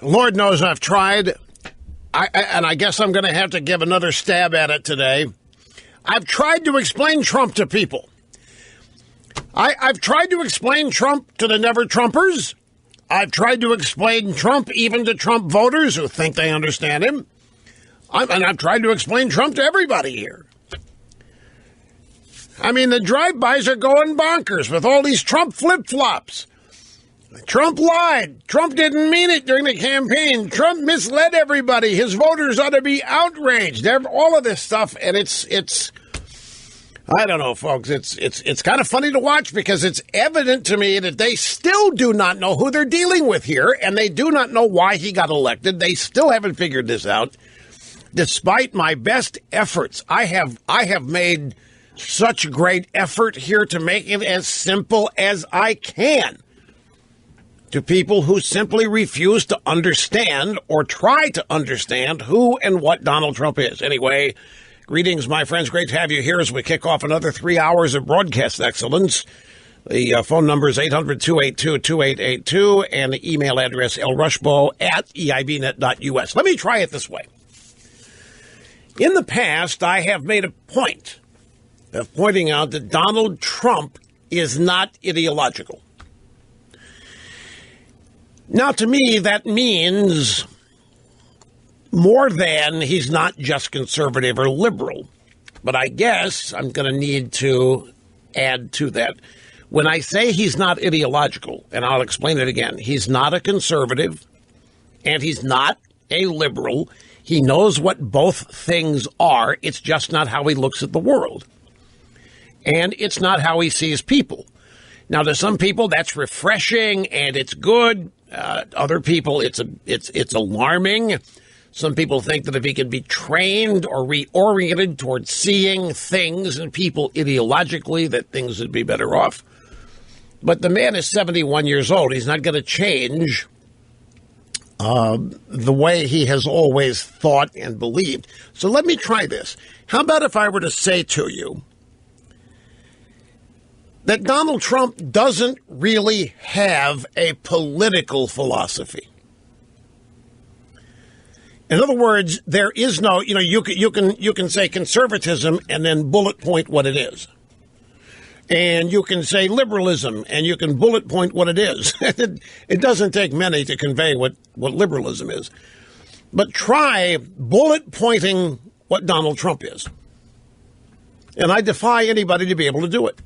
Lord knows I've tried, and I guess I'm going to have to give another stab at it today. I've tried to explain Trump to people. I've tried to explain Trump to the never-Trumpers. I've tried to explain Trump even to Trump voters who think they understand him. And I've tried to explain Trump to everybody here. I mean, the drive-bys are going bonkers with all these Trump flip-flops. Trump lied. Trump didn't mean it during the campaign. Trump misled everybody. His voters ought to be outraged. All of this stuff, and it's I don't know, folks. It's kind of funny to watch because it's evident to me that they still do not know who they're dealing with here, and they do not know why he got elected. They still haven't figured this out. Despite my best efforts, I have made such great effort here to make it as simple as I can to people who simply refuse to understand or try to understand who and what Donald Trump is. Anyway, greetings, my friends. Great to have you here as we kick off another 3 hours of broadcast excellence. The phone number is 800-282-2882 and the email address lrushbo@eibnet.us. Let me try it this way. In the past, I have made a point of pointing out that Donald Trump is not ideological. Now, to me, that means more than he's not just conservative or liberal. But I guess I'm going to need to add to that. When I say he's not ideological, and I'll explain it again, he's not a conservative and he's not a liberal. He knows what both things are. It's just not how he looks at the world. And it's not how he sees people. Now, to some people, that's refreshing and it's good. Other people, it's alarming. Some people think that if he could be trained or reoriented towards seeing things and people ideologically, that things would be better off. But the man is 71 years old. He's not going to change the way he has always thought and believed. So let me try this. How about if I were to say to you that Donald Trump doesn't really have a political philosophy? In other words, there is no, you can say conservatism and then bullet point what it is. And you can say liberalism and you can bullet point what it is. It doesn't take many to convey what liberalism is. But try bullet pointing what Donald Trump is. And I defy anybody to be able to do it.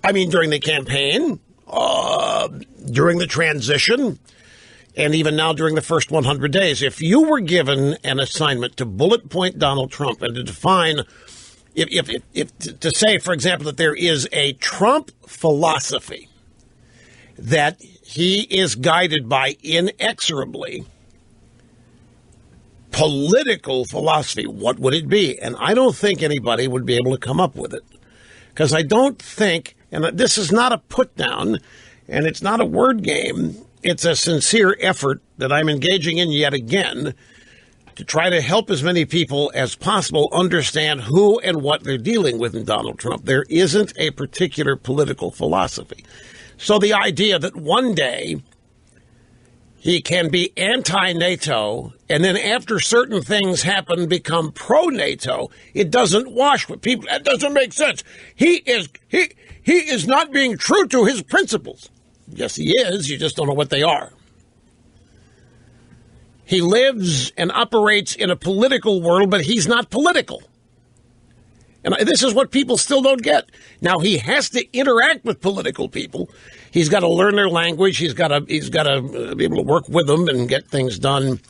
I mean, during the campaign, during the transition, and even now during the first 100 days, if you were given an assignment to bullet point Donald Trump and to define, to say, for example, that there is a Trump philosophy that he is guided by inexorably, political philosophy, what would it be? And I don't think anybody would be able to come up with it. Because I don't think, and this is not a put down, and it's not a word game, it's a sincere effort that I'm engaging in yet again to try to help as many people as possible understand who and what they're dealing with in Donald Trump. There isn't a particular political philosophy. So the idea that one day he can be anti-NATO and then after certain things happen become pro-NATO, it doesn't wash with people. That doesn't make sense. He is not being true to his principles. Yes, he is. You just don't know what they are. He lives and operates in a political world, but he's not political. And this is what people still don't get. Now, he has to interact with political people. He's got to learn their language. He's got to be able to work with them and get things done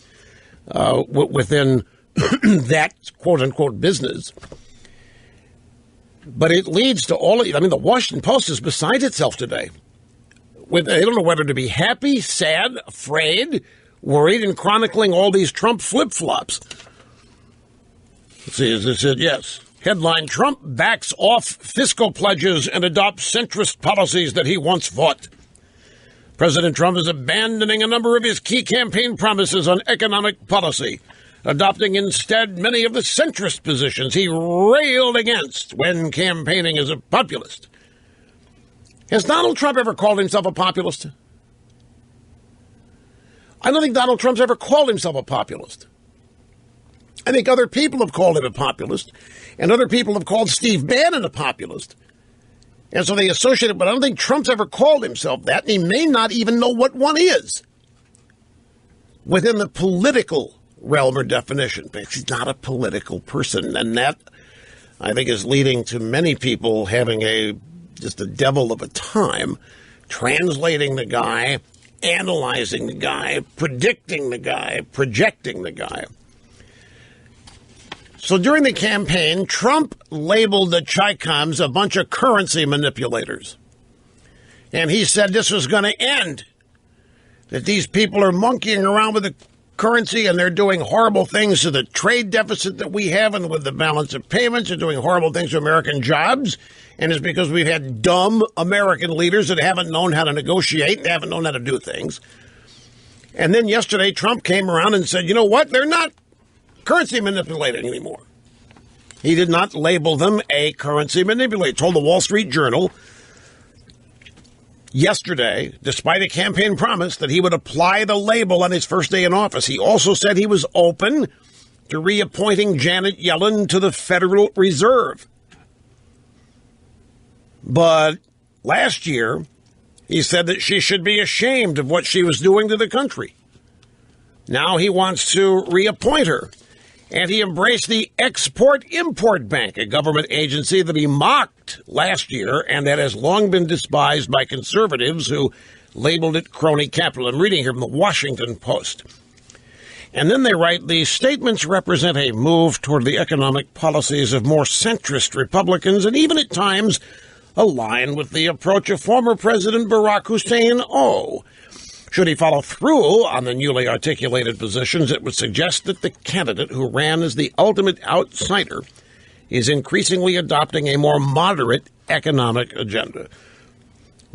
within that quote-unquote business. But it leads to all of it. I mean, the Washington Post is beside itself today. They don't know whether to be happy, sad, afraid, worried, and chronicling all these Trump flip-flops. Let's see, as I said, yes. Headline, Trump backs off fiscal pledges and adopts centrist policies that he once fought. President Trump is abandoning a number of his key campaign promises on economic policy, adopting instead many of the centrist positions he railed against when campaigning as a populist. Has Donald Trump ever called himself a populist? I don't think Donald Trump's ever called himself a populist. I think other people have called him a populist, and other people have called Steve Bannon a populist. And so they associate it, but I don't think Trump's ever called himself that, and he may not even know what one is within the political realm or definition, because he's not a political person. And that, I think, is leading to many people having just a devil of a time translating the guy, analyzing the guy, predicting the guy, projecting the guy. So during the campaign, Trump labeled the Chicoms a bunch of currency manipulators. And he said this was going to end, that these people are monkeying around with the currency and they're doing horrible things to the trade deficit that we have and with the balance of payments. They're doing horrible things to American jobs. And it's because we've had dumb American leaders that haven't known how to negotiate and haven't known how to do things. And then yesterday, Trump came around and said, you know what? They're not currency manipulating anymore. He did not label them a currency manipulator. He told the Wall Street Journal yesterday, despite a campaign promise, that he would apply the label on his first day in office. He also said he was open to reappointing Janet Yellen to the Federal Reserve. But last year, he said that she should be ashamed of what she was doing to the country. Now he wants to reappoint her. And he embraced the Export-Import Bank, a government agency that he mocked last year and that has long been despised by conservatives who labeled it crony capital. I'm reading here from the Washington Post. And then they write, these statements represent a move toward the economic policies of more centrist Republicans and even at times align with the approach of former President Barack Hussein O. Should he follow through on the newly articulated positions, it would suggest that the candidate who ran as the ultimate outsider is increasingly adopting a more moderate economic agenda.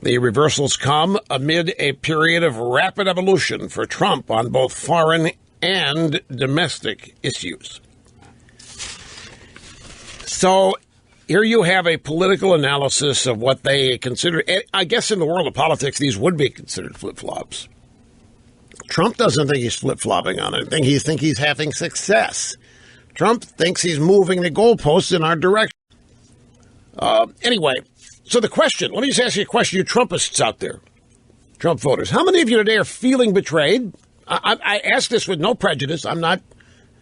The reversals come amid a period of rapid evolution for Trump on both foreign and domestic issues. So here you have a political analysis of what they consider. I guess in the world of politics, these would be considered flip-flops. Trump doesn't think he's flip-flopping on anything. He thinks he's having success. Trump thinks he's moving the goalposts in our direction. Anyway, so the question, let me just ask you a question, you Trumpists out there, Trump voters. How many of you today are feeling betrayed? I ask this with no prejudice. I'm not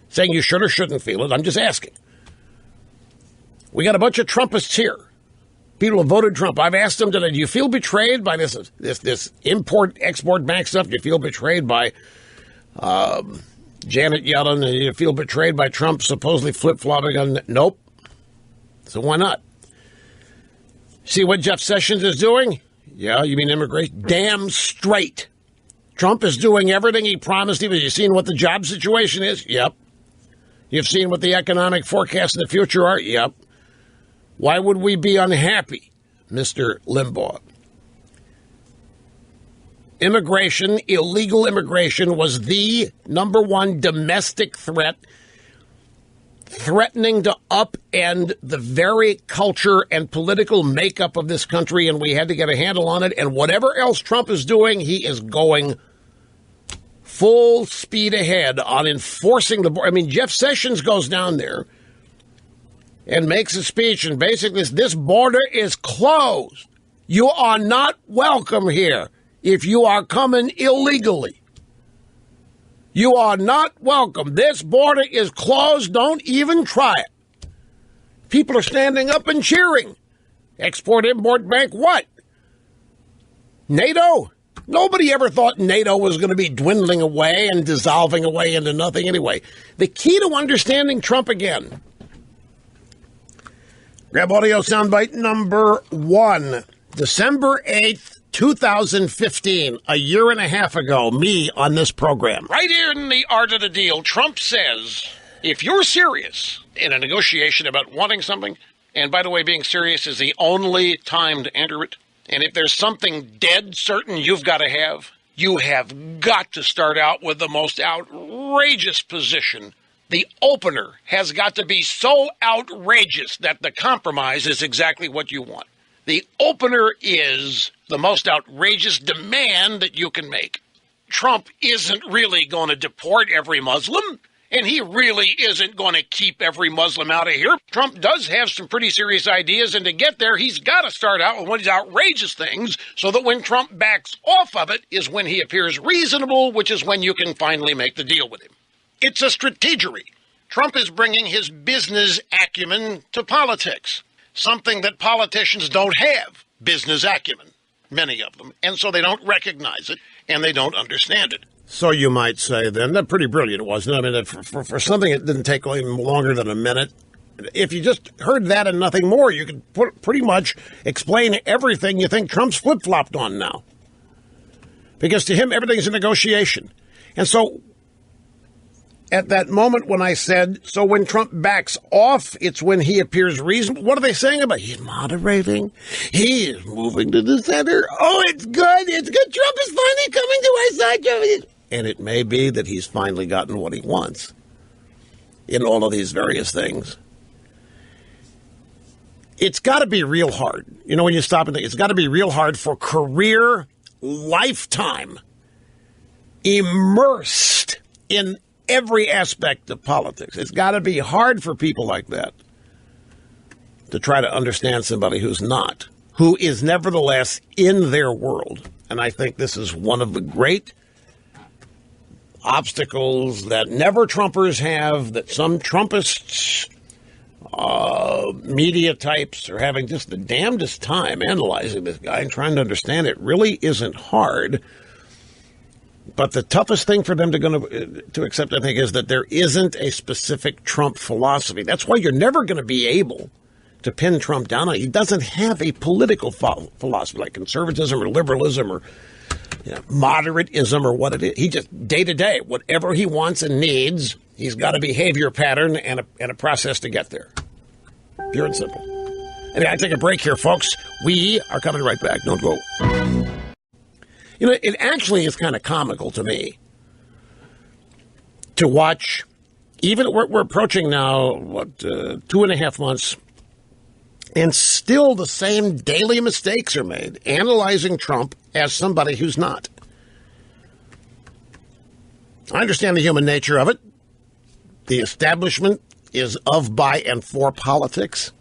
saying you should or shouldn't feel it. I'm just asking. We got a bunch of Trumpists here. People who voted Trump. I've asked them today, do you feel betrayed by this import-export bank stuff? Do you feel betrayed by Janet Yellen? Do you feel betrayed by Trump supposedly flip-flopping on? Nope. So why not? See what Jeff Sessions is doing? Yeah, you mean immigration? Damn straight. Trump is doing everything he promised. Have you seen what the job situation is? Yep. You've seen what the economic forecasts in the future are? Yep. Why would we be unhappy, Mr. Limbaugh? Immigration, illegal immigration, was the number one domestic threat, threatening to upend the very culture and political makeup of this country, and we had to get a handle on it. And whatever else Trump is doing, he is going full speed ahead on enforcing the border. I mean, Jeff Sessions goes down there and makes a speech, and basically this border is closed. You are not welcome here if you are coming illegally. You are not welcome. This border is closed. Don't even try it. People are standing up and cheering. Export-Import Bank, what? NATO? Nobody ever thought NATO was going to be dwindling away and dissolving away into nothing anyway. The key to understanding Trump again. Grab audio soundbite number 1. December 8th, 2015, a year and a half ago, me on this program. Right here in the Art of the Deal, Trump says, if you're serious in a negotiation about wanting something, and by the way, being serious is the only time to enter it, and if there's something dead certain you've got to have, you have got to start out with the most outrageous position. The opener has got to be so outrageous that the compromise is exactly what you want. The opener is the most outrageous demand that you can make. Trump isn't really going to deport every Muslim, and he really isn't going to keep every Muslim out of here. Trump does have some pretty serious ideas, and to get there, he's got to start out with one of these outrageous things so that when Trump backs off of it is when he appears reasonable, which is when you can finally make the deal with him. It's a strategery. Trump is bringing his business acumen to politics, something that politicians don't have, business acumen, many of them, and so they don't recognize it and they don't understand it. So you might say then, that's pretty brilliant, wasn't it? I mean, for something that didn't take even longer than a minute, if you just heard that and nothing more, you could pretty much explain everything you think Trump's flip-flopped on now. Because to him, everything's a negotiation. And so at that moment when I said, so when Trump backs off, it's when he appears reasonable. What are they saying about? He's moderating. He is moving to the center. Oh, it's good. It's good. Trump is finally coming to our side. And it may be that he's finally gotten what he wants in all of these various things. It's got to be real hard. You know, when you stop and think, it's got to be real hard for career, lifetime, immersed in every aspect of politics. It's got to be hard for people like that to try to understand somebody who's not, who is nevertheless in their world. And I think this is one of the great obstacles that never Trumpers have, that some Trumpists, media types are having just the damnedest time analyzing this guy and trying to understand it. Really isn't hard. But the toughest thing for them to accept, I think, is that there isn't a specific Trump philosophy. That's why you're never going to be able to pin Trump down on it. He doesn't have a political philosophy like conservatism or liberalism or moderatism or what it is. He just, day to day, whatever he wants and needs, he's got a behavior pattern and a process to get there. Pure and simple. Anyway, I take a break here, folks. We are coming right back. Don't go. You know, it actually is kind of comical to me to watch, even we're approaching now, 2.5 months, and still the same daily mistakes are made, analyzing Trump as somebody who's not. I understand the human nature of it. The establishment is of, by, and for politics.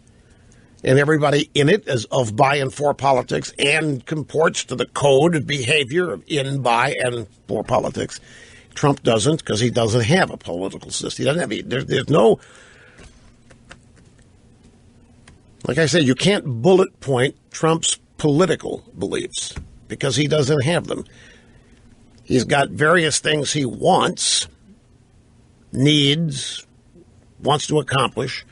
And everybody in it is of, by, and for politics and comports to the code of behavior of in, by, and for politics. Trump doesn't, because he doesn't have a political system. He doesn't have there's no, like I said, you can't bullet point Trump's political beliefs because he doesn't have them. He's got various things he wants, needs, wants to accomplish,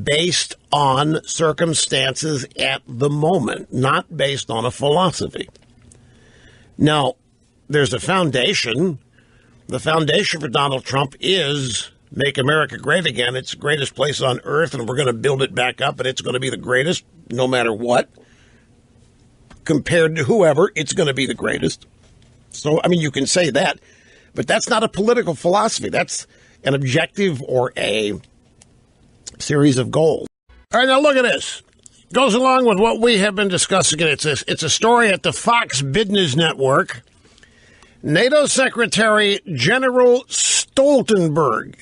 based on circumstances at the moment, not based on a philosophy. Now, there's a foundation. The foundation for Donald Trump is make America great again. It's the greatest place on earth, and we're going to build it back up, and it's going to be the greatest no matter what. Compared to whoever, it's going to be the greatest. So, I mean, you can say that, but that's not a political philosophy. That's an objective or a series of goals. All right, now look at this. Goes along with what we have been discussing. It's a story at the Fox Business Network. NATO Secretary General Stoltenberg,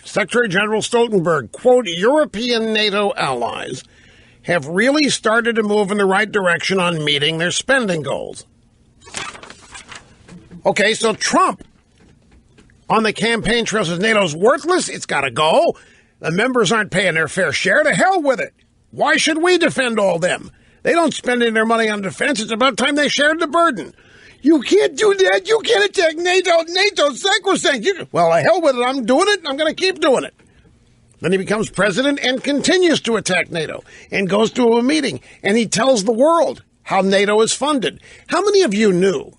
quote, European NATO allies have really started to move in the right direction on meeting their spending goals. Okay, so Trump on the campaign trail says NATO's worthless. It's got to go. The members aren't paying their fair share. To hell with it. Why should we defend all them? They don't spend any of their money on defense. It's about time they shared the burden. You can't do that. You can't attack NATO. NATO's sacrosanct. Well, the hell with it. I'm doing it, and I'm going to keep doing it. Then he becomes president and continues to attack NATO and goes to a meeting, and he tells the world how NATO is funded. How many of you knew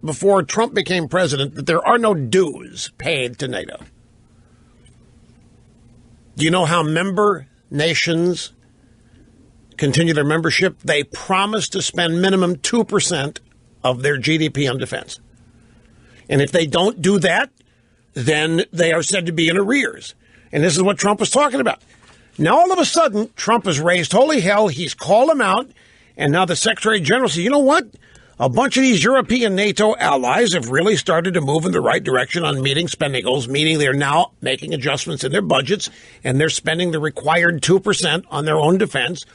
before Trump became president that there are no dues paid to NATO? Do you know how member nations continue their membership? They promise to spend minimum 2% of their GDP on defense. And if they don't do that, then they are said to be in arrears. And this is what Trump was talking about. Now, all of a sudden, Trump has raised holy hell. He's called him out. And now the Secretary General says, you know what? A bunch of these European NATO allies have really started to move in the right direction on meeting spending goals, meaning they're now making adjustments in their budgets, and they're spending the required 2% on their own defense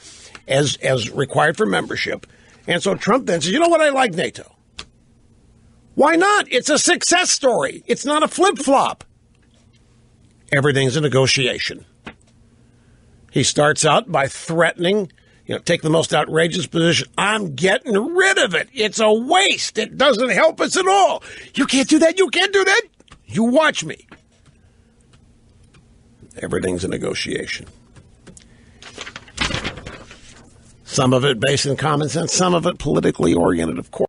as required for membership. And so Trump then says, you know what, I like NATO. Why not? It's a success story. It's not a flip-flop. Everything's a negotiation. He starts out by threatening, take the most outrageous position. I'm getting rid of it. It's a waste. It doesn't help us at all. You can't do that. You can't do that. You watch me. Everything's a negotiation. Some of it based in common sense, some of it politically oriented, of course.